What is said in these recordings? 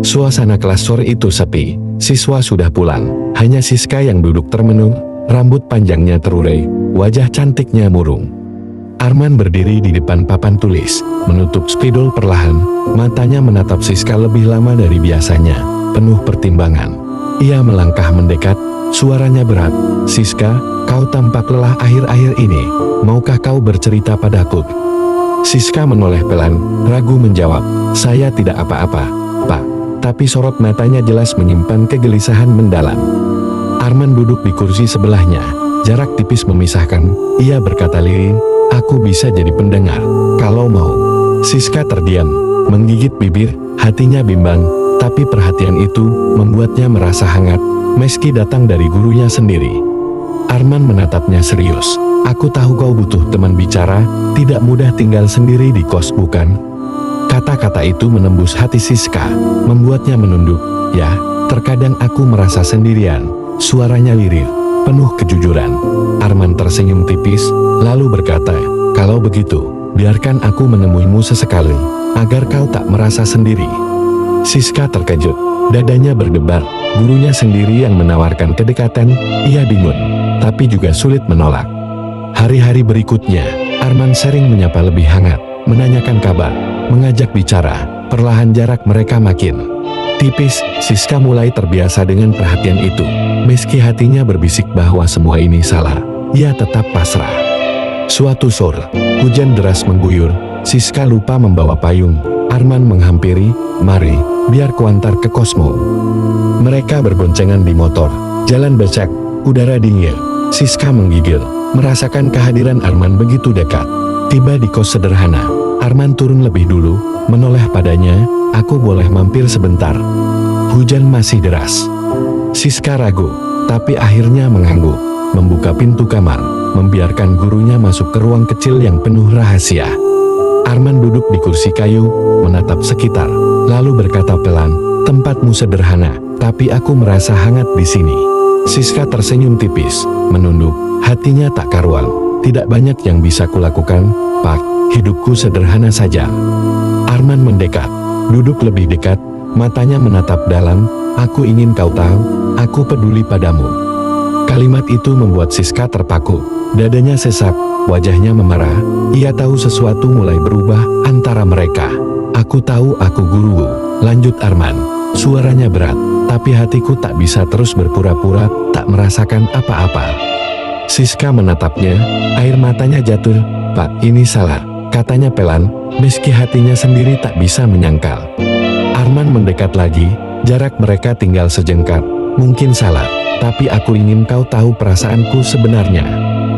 Suasana kelas sore itu sepi, siswa sudah pulang. Hanya Siska yang duduk termenung, rambut panjangnya terurai, wajah cantiknya murung. Arman berdiri di depan papan tulis, menutup spidol perlahan, matanya menatap Siska lebih lama dari biasanya, penuh pertimbangan. Ia melangkah mendekat, suaranya berat. "Siska, kau tampak lelah akhir-akhir ini, maukah kau bercerita padaku?" Siska menoleh pelan, ragu menjawab, "Saya tidak apa-apa, Pak." Tapi sorot matanya jelas menyimpan kegelisahan mendalam. Arman duduk di kursi sebelahnya, jarak tipis memisahkan. Ia berkata lirih, "Aku bisa jadi pendengar, kalau mau." Siska terdiam, menggigit bibir, hatinya bimbang, tapi perhatian itu membuatnya merasa hangat, meski datang dari gurunya sendiri. Arman menatapnya serius. "Aku tahu kau butuh teman bicara, tidak mudah tinggal sendiri di kos bukan?" Kata-kata itu menembus hati Siska, membuatnya menunduk. "Ya, terkadang aku merasa sendirian." Suaranya lirih, penuh kejujuran. Arman tersenyum tipis, lalu berkata, "Kalau begitu, biarkan aku menemuimu sesekali, agar kau tak merasa sendiri." Siska terkejut, dadanya berdebar. Gurunya sendiri yang menawarkan kedekatan, ia bingung, tapi juga sulit menolak. Hari-hari berikutnya, Arman sering menyapa lebih hangat, menanyakan kabar, mengajak bicara. Perlahan jarak mereka makin tipis. Siska mulai terbiasa dengan perhatian itu. Meski hatinya berbisik bahwa semua ini salah, ia tetap pasrah. Suatu sore, hujan deras mengguyur. Siska lupa membawa payung. Arman menghampiri, "Mari, biar kuantar ke kosmu." Mereka berboncengan di motor. Jalan becek, udara dingin. Siska menggigil, merasakan kehadiran Arman begitu dekat. Tiba di kos sederhana, Arman turun lebih dulu, menoleh padanya, "Aku boleh mampir sebentar?" Hujan masih deras. Siska ragu, tapi akhirnya mengangguk, membuka pintu kamar, membiarkan gurunya masuk ke ruang kecil yang penuh rahasia. Arman duduk di kursi kayu, menatap sekitar, lalu berkata pelan, "Tempatmu sederhana, tapi aku merasa hangat di sini." Siska tersenyum tipis, menunduk, hatinya tak karuan. "Tidak banyak yang bisa kulakukan, Pak. Hidupku sederhana saja." Arman mendekat, duduk lebih dekat, matanya menatap dalam. "Aku ingin kau tahu, aku peduli padamu." Kalimat itu membuat Siska terpaku, dadanya sesak, wajahnya memerah. Ia tahu sesuatu mulai berubah antara mereka. "Aku tahu aku gurumu," lanjut Arman. Suaranya berat, tapi hatiku tak bisa terus berpura-pura tak merasakan apa-apa. Siska menatapnya, air matanya jatuh. "Pak, ini salah," katanya pelan, meski hatinya sendiri tak bisa menyangkal. Arman mendekat lagi, jarak mereka tinggal sejengkal. "Mungkin salah, tapi aku ingin kau tahu perasaanku sebenarnya."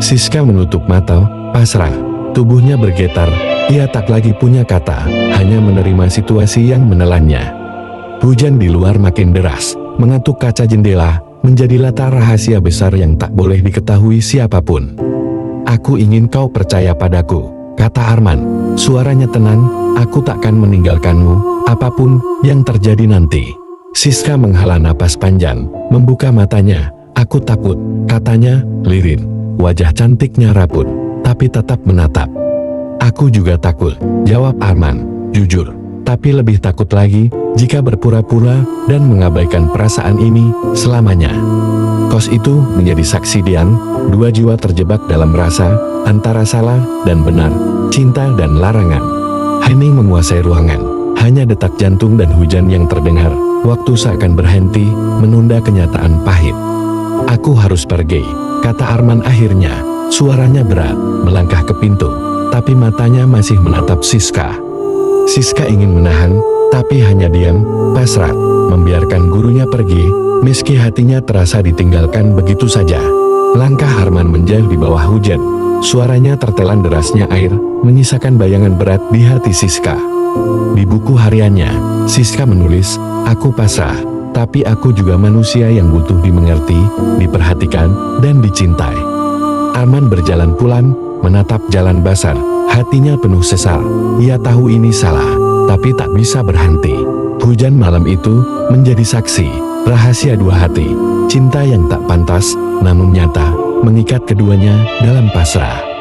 Siska menutup mata, pasrah. Tubuhnya bergetar, ia tak lagi punya kata, hanya menerima situasi yang menelannya. Hujan di luar makin deras, mengatuk kaca jendela, menjadi latar rahasia besar yang tak boleh diketahui siapapun. "Aku ingin kau percaya padaku," kata Arman. Suaranya tenang, "Aku takkan meninggalkanmu, apapun yang terjadi nanti." Siska menghela napas panjang, membuka matanya. "Aku takut," katanya, lirih. Wajah cantiknya rapuh, tapi tetap menatap. "Aku juga takut," jawab Arman, jujur. "Tapi lebih takut lagi, jika berpura-pura dan mengabaikan perasaan ini selamanya." Kos itu menjadi saksi Dian, dua jiwa terjebak dalam rasa, antara salah dan benar, cinta dan larangan. Hening menguasai ruangan, hanya detak jantung dan hujan yang terdengar. Waktu seakan berhenti, menunda kenyataan pahit. "Aku harus pergi," kata Arman akhirnya. Suaranya berat, melangkah ke pintu, tapi matanya masih menatap Siska. Siska ingin menahan, tapi hanya diam, pasrah, membiarkan gurunya pergi, meski hatinya terasa ditinggalkan begitu saja. Langkah Arman menjauh di bawah hujan. Suaranya tertelan derasnya air, menyisakan bayangan berat di hati Siska. Di buku hariannya, Siska menulis, "Aku pasrah, tapi aku juga manusia yang butuh dimengerti, diperhatikan, dan dicintai." Arman berjalan pulang, menatap jalan basar, hatinya penuh sesal. Ia tahu ini salah, tapi tak bisa berhenti. Hujan malam itu menjadi saksi, rahasia dua hati, cinta yang tak pantas, namun nyata, mengikat keduanya dalam pasrah.